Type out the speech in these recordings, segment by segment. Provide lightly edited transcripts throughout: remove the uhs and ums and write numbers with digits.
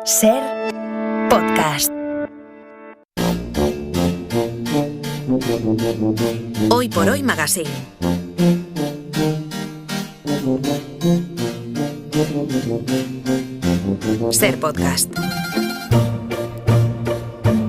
Ser podcast. Hoy por Hoy Magazine. Ser podcast.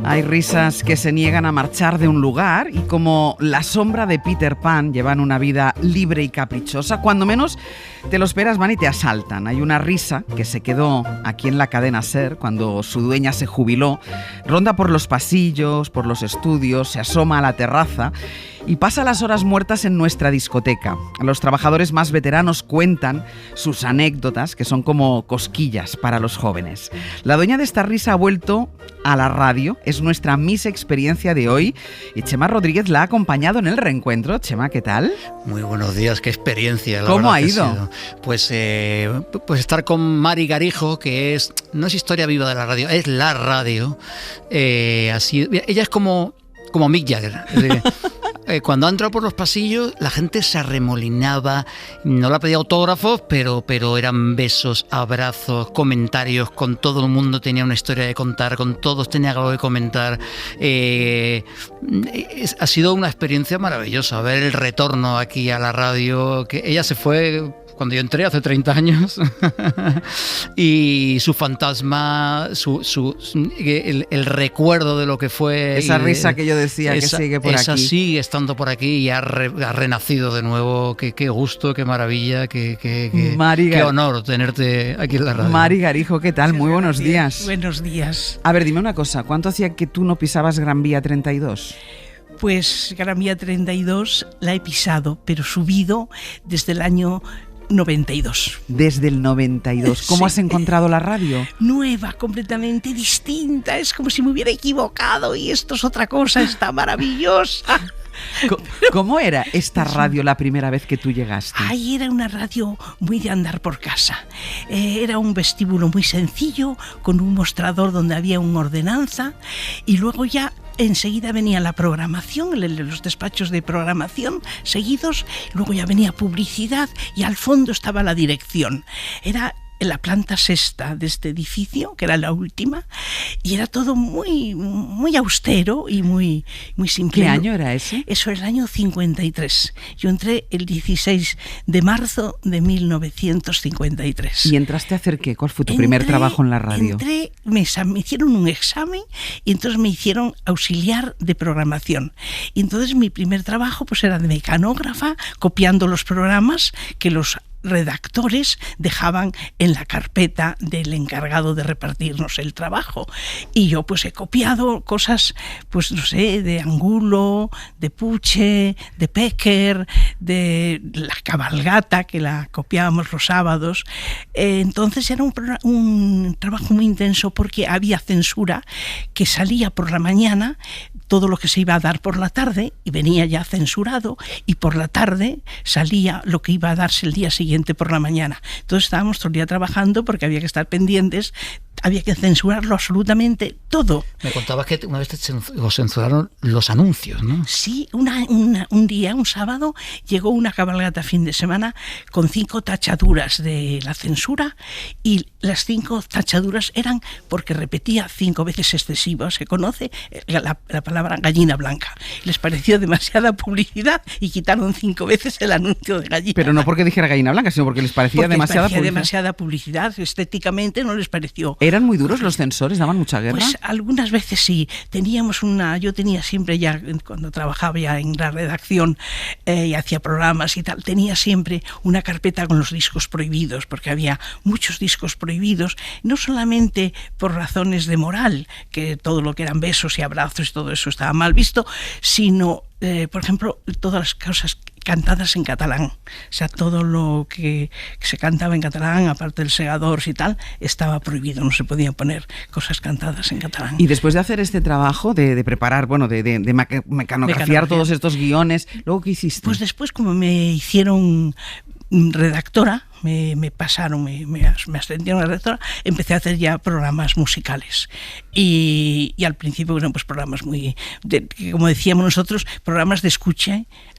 Hay risas que se niegan a marchar de un lugar y como la sombra de Peter Pan llevan una vida libre y caprichosa. Cuando menos te lo esperas van y te asaltan. Hay una risa que se quedó aquí en la cadena SER cuando su dueña se jubiló. Ronda por los pasillos, por los estudios, se asoma a la terraza y pasa las horas muertas en nuestra discoteca. Los trabajadores más veteranos cuentan sus anécdotas, que son como cosquillas para los jóvenes. La dueña de esta risa ha vuelto a la radio, es nuestra Miss Experiencia de hoy y Chema Rodríguez la ha acompañado en el reencuentro. Chema, ¿qué tal? Muy buenos días, qué experiencia. ¿Cómo ha ido? Pues estar con Mari Garijo, que no es historia viva de la radio, es la radio. Ella es como Mick Jagger. Cuando ha entrado por los pasillos, la gente se arremolinaba, no le pedía autógrafos, pero eran besos, abrazos, comentarios, con todo el mundo tenía una historia de contar, con todos tenía algo de comentar. Ha sido una experiencia maravillosa, ver el retorno aquí a la radio, que ella se fue cuando yo entré hace 30 años y su fantasma, el recuerdo de lo que fue. Esa risa que yo decía que sigue por aquí. Esa sigue estando por aquí y ha renacido de nuevo. Qué gusto, qué maravilla, qué honor tenerte aquí en la radio. Mari Garijo, ¿qué tal? Muy buenos días. Buenos días. A ver, dime una cosa, ¿cuánto hacía que tú no pisabas Gran Vía 32? Pues Gran Vía 32 la he pisado, pero subido desde el año 92. Desde el 92. ¿Cómo has encontrado la radio? Nueva, completamente distinta. Es como si me hubiera equivocado y esto es otra cosa, está maravillosa. ¿Cómo era esta radio la primera vez que tú llegaste? Ahí era una radio muy de andar por casa. Era un vestíbulo muy sencillo, con un mostrador donde había una ordenanza y luego ya enseguida venía la programación, los despachos de programación seguidos, luego ya venía publicidad y al fondo estaba la dirección. Era en la planta sexta de este edificio, que era la última, y era todo muy, muy austero y muy simple. ¿Qué año era ese? Eso es el año 53. Yo entré el 16 de marzo de 1953. ¿Y entraste a hacer qué? ¿Cuál fue tu primer trabajo en la radio? Me hicieron un examen y entonces me hicieron auxiliar de programación. Y entonces mi primer trabajo pues era de mecanógrafa, copiando los programas que los redactores dejaban en la carpeta del encargado de repartirnos el trabajo, y yo pues he copiado cosas, pues no sé, de Angulo, de Puche, de Pecker, de la cabalgata que la copiábamos los sábados. Entonces era un trabajo muy intenso porque había censura que salía por la mañana todo lo que se iba a dar por la tarde y venía ya censurado, y por la tarde salía lo que iba a darse el día siguiente por la mañana. Entonces estábamos todo el día trabajando porque había que estar pendientes, había que censurarlo absolutamente todo. Me contabas que una vez os censuraron los anuncios, ¿no? Sí, un día, un sábado, llegó una cabalgata fin de semana con 5 tachaduras de la censura, y las 5 tachaduras eran porque repetía 5 veces excesivas. Se conoce la palabra gallina blanca. Les pareció demasiada publicidad y quitaron 5 veces el anuncio de gallina. Pero no porque dijera gallina blanca, sino porque les parecía demasiada publicidad. Estéticamente no les pareció. ¿Eran muy duros los censores? ¿Daban mucha guerra? Pues algunas veces sí. Yo tenía siempre, ya cuando trabajaba ya en la redacción y hacía programas y tal, tenía siempre una carpeta con los discos prohibidos, porque había muchos discos prohibidos, no solamente por razones de moral, que todo lo que eran besos y abrazos y todo eso estaba mal visto, sino, por ejemplo, todas las cosas cantadas en catalán. O sea, todo lo que se cantaba en catalán, aparte del Segadors y tal, estaba prohibido, no se podían poner cosas cantadas en catalán. Y después de hacer este trabajo de preparar, de mecanografiar todos estos guiones, ¿luego qué hiciste? Pues después, como me hicieron redactora, me pasaron, me ascendieron a la redactora, empecé a hacer ya programas musicales. Y al principio eran pues programas muy, como decíamos nosotros, programas de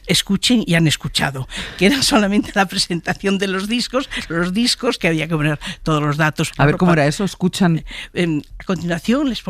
escuchen y han escuchado, que eran solamente la presentación de los discos que había que poner todos los datos. A ver, ¿cómo era eso? ¿Escuchan? A continuación les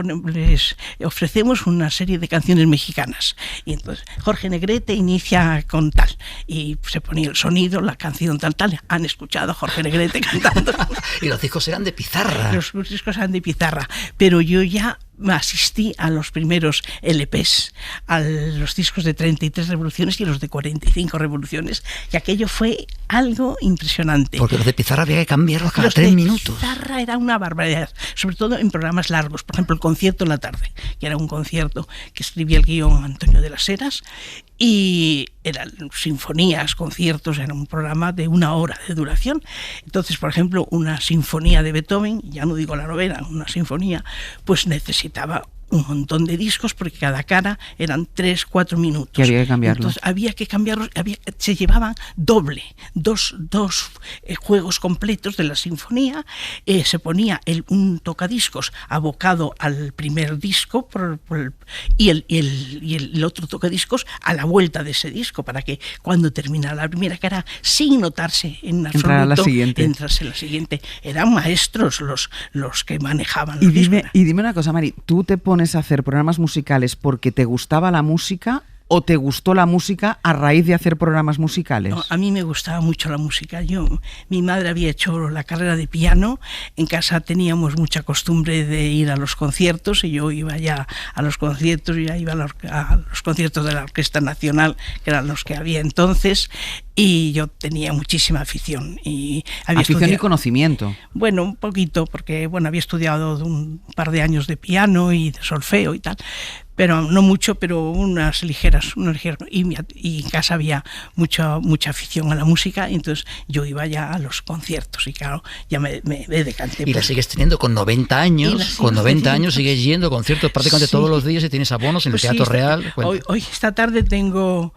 ofrecemos una serie de canciones mexicanas. Y entonces Jorge Negrete inicia con tal. Y se ponía el sonido, la canción tal. Han escuchado a Jorge Negrete cantando. Y los discos eran de pizarra. Los discos eran de pizarra. Pero yo ya asistí a los primeros LPs, a los discos de 33 revoluciones y los de 45 revoluciones, y aquello fue algo impresionante. Porque los de pizarra había que cambiarlos cada 3 minutos. Los de pizarra era una barbaridad, sobre todo en programas largos. Por ejemplo, el concierto en la tarde, que era un concierto que escribía el guión Antonio de las Heras, y eran sinfonías, conciertos, era un programa de 1 hora de duración. Entonces, por ejemplo, una sinfonía de Beethoven, ya no digo la novena, una sinfonía, pues necesitaba un montón de discos porque cada cara eran 3-4 minutos. Y había que cambiarlos. Entonces había que cambiarlos, se llevaban dos juegos completos de la sinfonía, se ponía un tocadiscos abocado al primer disco y el otro tocadiscos a la vuelta de ese disco, para que cuando terminara la primera cara, sin notarse en absoluto, entrase la siguiente. Eran maestros los que manejaban los discos. Y dime una cosa, Mari, ¿tú te pones a hacer programas musicales porque te gustaba la música o te gustó la música a raíz de hacer programas musicales? No, a mí me gustaba mucho la música. Mi madre había hecho la carrera de piano, en casa teníamos mucha costumbre de ir a los conciertos y yo iba ya a los conciertos, ya iba a los conciertos de la Orquesta Nacional, que eran los que había entonces, y yo tenía muchísima afición. Afición y conocimiento. Bueno, un poquito, porque había estudiado un par de años de piano y de solfeo y tal, pero no mucho, pero unas ligeras. Y en casa había mucha afición a la música, y entonces yo iba ya a los conciertos y claro, ya me decanté. Y la sigues teniendo con 90 años, con 90 años sigues yendo a conciertos prácticamente todos los días y tienes abonos en el Teatro Real. Hoy esta tarde tengo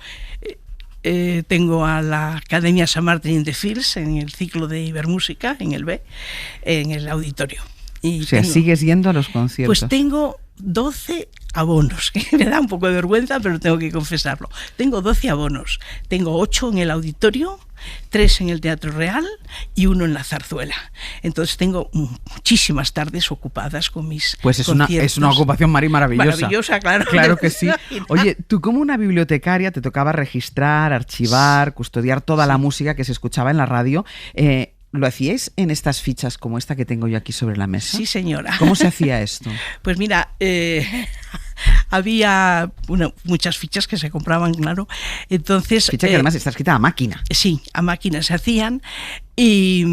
a la Academia St. Martin in the Fields en el ciclo de Ibermúsica, en el B, en el auditorio. O sea, sigues yendo a los conciertos. Pues tengo 12 abonos, que me da un poco de vergüenza, pero tengo que confesarlo. Tengo 12 abonos. Tengo 8 en el auditorio, 3 en el Teatro Real y 1 en la Zarzuela. Entonces tengo muchísimas tardes ocupadas con mis conciertos. Es una ocupación, Mari, maravillosa. Maravillosa, claro. Claro que sí. Oye, tú como una bibliotecaria te tocaba registrar, archivar, custodiar toda la música que se escuchaba en la radio. ¿Lo hacíais en estas fichas como esta que tengo yo aquí sobre la mesa? Sí, señora. ¿Cómo se hacía esto? Pues mira, había muchas fichas que se compraban, claro. Entonces, ficha que además está escrita a máquina. Sí, a máquina se hacían. Y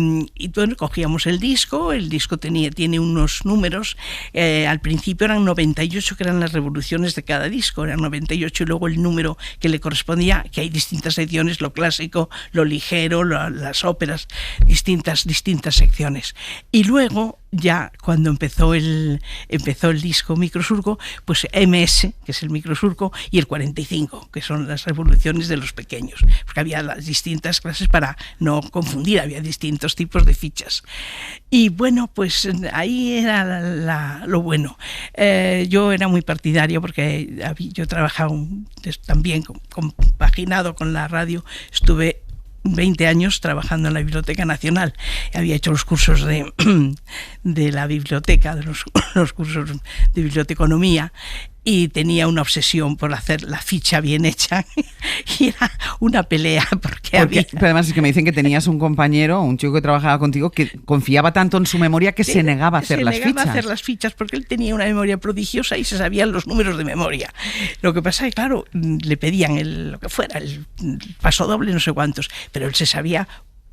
bueno, cogíamos el disco tiene unos números, al principio eran 98, que eran las revoluciones de cada disco, eran 98, y luego el número que le correspondía, que hay distintas secciones, lo clásico, lo ligero, las óperas, distintas secciones. Y luego, ya cuando empezó el disco microsurco, pues MS, que es el microsurco, y el 45, que son las revoluciones de los pequeños, porque había las distintas clases para no confundir, había distintos tipos de fichas. Y bueno, pues ahí era lo bueno. Yo era muy partidaria porque yo trabajaba también compaginado con la radio, estuve 20 años trabajando en la Biblioteca Nacional. Había hecho los cursos de la biblioteca, los cursos de biblioteconomía, y tenía una obsesión por hacer la ficha bien hecha y era una pelea porque pero además es que me dicen que tenías un compañero, un chico que trabajaba contigo, que confiaba tanto en su memoria que se negaba a hacer las fichas. Se negaba a hacer las fichas porque él tenía una memoria prodigiosa y se sabían los números de memoria. Lo que pasa es que, claro, le pedían lo que fuera, el paso doble, no sé cuántos, pero él se sabía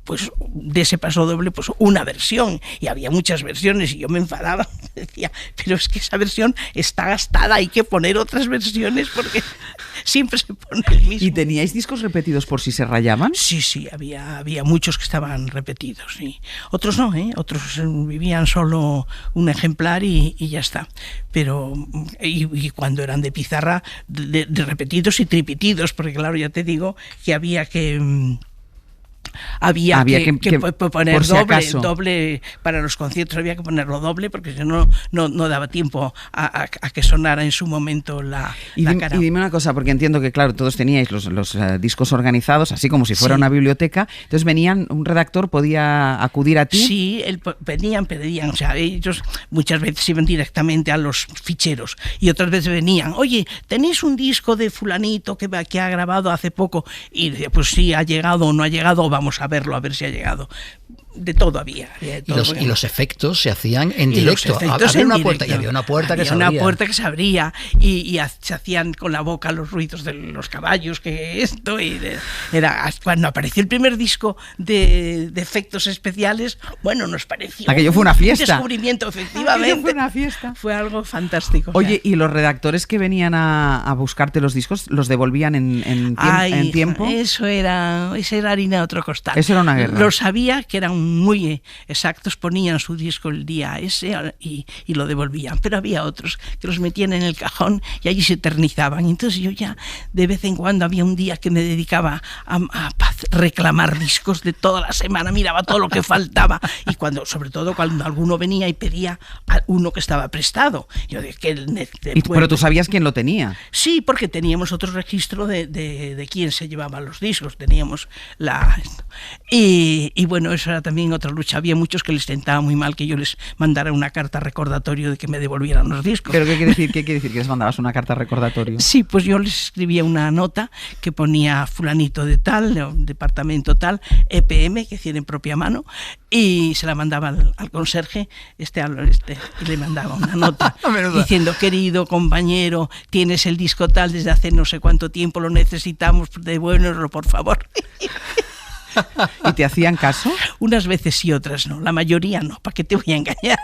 pues de ese paso doble, pues una versión, y había muchas versiones, y yo me enfadaba, decía, pero es que esa versión está gastada, hay que poner otras versiones porque siempre se pone el mismo. ¿Y teníais discos repetidos por si se rayaban? Sí, había muchos que estaban repetidos, sí. Otros no, otros vivían solo un ejemplar y ya está. Pero y cuando eran de pizarra, de repetidos y tripitidos, porque claro, ya te digo que había que había que poner por si acaso. doble para los conciertos, había que ponerlo doble porque si no daba tiempo a que sonara en su momento la cara. Y dime una cosa, porque entiendo que, claro, todos teníais los discos organizados, así como si fuera una biblioteca, entonces un redactor podía acudir a ti. Sí, pedían, o sea, ellos muchas veces iban directamente a los ficheros y otras veces venían, oye, ¿tenéis un disco de fulanito que ha grabado hace poco? Y pues sí, ha llegado o no ha llegado, vamos a verlo, a ver si ha llegado. De todo había. Y los efectos se hacían en directo. Había una puerta y había una puerta que se abría. Una puerta que se abría y se hacían con la boca los ruidos de los caballos, que esto. Era cuando apareció el primer disco de efectos especiales, bueno, nos pareció. Aquello fue una fiesta. Un descubrimiento, efectivamente. Aquello fue una fiesta. Fue algo fantástico. Oye, ¿y los redactores que venían a buscarte los discos los devolvían en tiempo? Eso era harina de otro costal. Eso era una guerra. Lo sabía, que eran muy exactos, ponían su disco el día ese y lo devolvían, pero había otros que los metían en el cajón y allí se eternizaban. Entonces yo ya de vez en cuando había un día que me dedicaba a reclamar discos de toda la semana, miraba todo lo que faltaba y sobre todo cuando alguno venía y pedía a uno que estaba prestado. Yo pero tú sabías quién lo tenía. Sí, porque teníamos otro registro de quién se llevaba los discos, teníamos y bueno, eso era también otra lucha. Había muchos que les sentaba muy mal que yo les mandara una carta recordatorio de que me devolvieran los discos. ¿Pero qué quiere decir? ¿Qué quiere decir que les mandabas una carta recordatorio? Sí, pues yo les escribía una nota que ponía fulanito de tal, departamento tal, EPM, que decía en propia mano, y se la mandaba al conserje y le mandaba una nota diciendo, querido compañero, tienes el disco tal desde hace no sé cuánto tiempo, lo necesitamos, devuélvenoslo por favor. ¿Y te hacían caso? Unas veces y otras no, la mayoría no, ¿para qué te voy a engañar?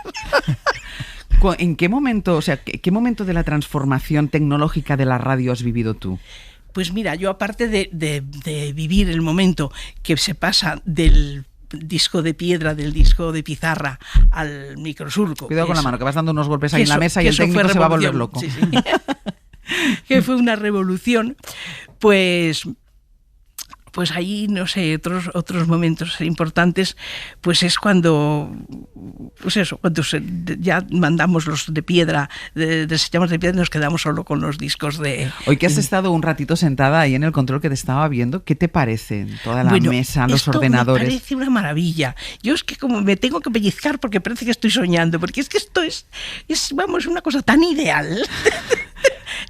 ¿En qué momento, qué momento de la transformación tecnológica de la radio has vivido tú? Pues mira, yo aparte de vivir el momento que se pasa del disco de piedra, del disco de pizarra al microsurco. Cuidado con la mano, que vas dando unos golpes ahí en la mesa y el técnico se va a volver loco. Sí. Que fue una revolución, pues ahí, no sé, otros momentos importantes, pues es cuando ya mandamos los de piedra, desechamos de piedra y nos quedamos solo con los discos de... Hoy que has estado un ratito sentada ahí en el control que te estaba viendo, ¿qué te parece? Toda la mesa, los ordenadores. Me parece una maravilla. Yo es que como me tengo que pellizcar porque parece que estoy soñando, porque es que esto es una cosa tan ideal.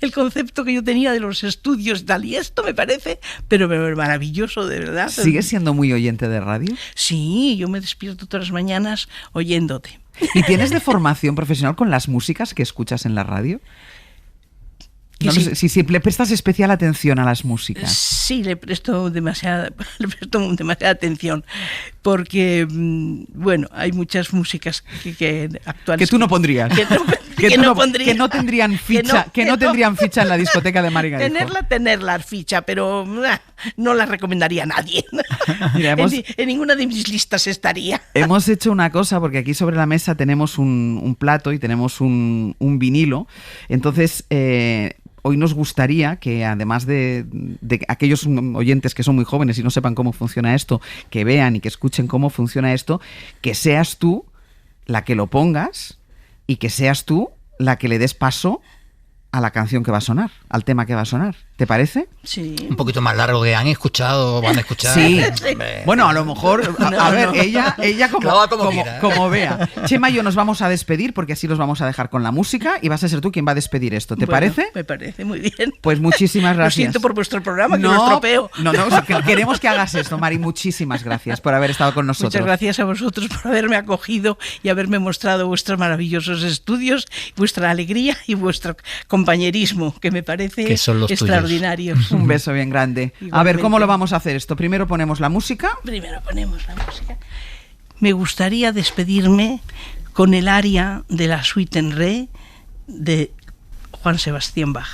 El concepto que yo tenía de los estudios tal, y esto me parece pero maravilloso, de verdad. ¿Sigues siendo muy oyente de radio? Sí, yo me despierto todas las mañanas oyéndote. ¿Y tienes de formación profesional con las músicas que escuchas en la radio? No sé, si le prestas especial atención a las músicas. Sí, le presto demasiada atención, porque bueno, hay muchas músicas que actuales que tú no pondrías. Que no tendrían ficha en la discoteca de Mari Garijo. Tenerla ficha, pero no la recomendaría a nadie. Mira, en ninguna de mis listas estaría. Hemos hecho una cosa, porque aquí sobre la mesa tenemos un plato y tenemos un vinilo. Entonces, hoy nos gustaría que, además de aquellos oyentes que son muy jóvenes y no sepan cómo funciona esto, que vean y que escuchen cómo funciona esto, que seas tú la que lo pongas y que seas tú la que le des paso a la canción que va a sonar, al tema que va a sonar. ¿Te parece? Sí. Un poquito más largo que han escuchado o van a escuchar. Sí. Bueno, a lo mejor, a ver, ella como vea. Chema y yo nos vamos a despedir porque así los vamos a dejar con la música y vas a ser tú quien va a despedir esto. ¿Te parece? Me parece muy bien. Pues muchísimas gracias. Lo siento por vuestro programa, que lo estropeo. No, queremos que hagas esto, Mari. Muchísimas gracias por haber estado con nosotros. Muchas gracias a vosotros por haberme acogido y haberme mostrado vuestros maravillosos estudios, vuestra alegría y vuestro compañerismo, que me parece extraordinario. Un beso bien grande. Igualmente. A ver, ¿cómo lo vamos a hacer esto? Primero ponemos la música. Me gustaría despedirme con el aria de la Suite en Re de Juan Sebastián Bach.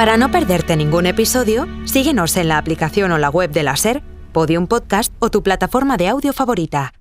Para no perderte ningún episodio, síguenos en la aplicación o la web de la SER, Podium Podcast o tu plataforma de audio favorita.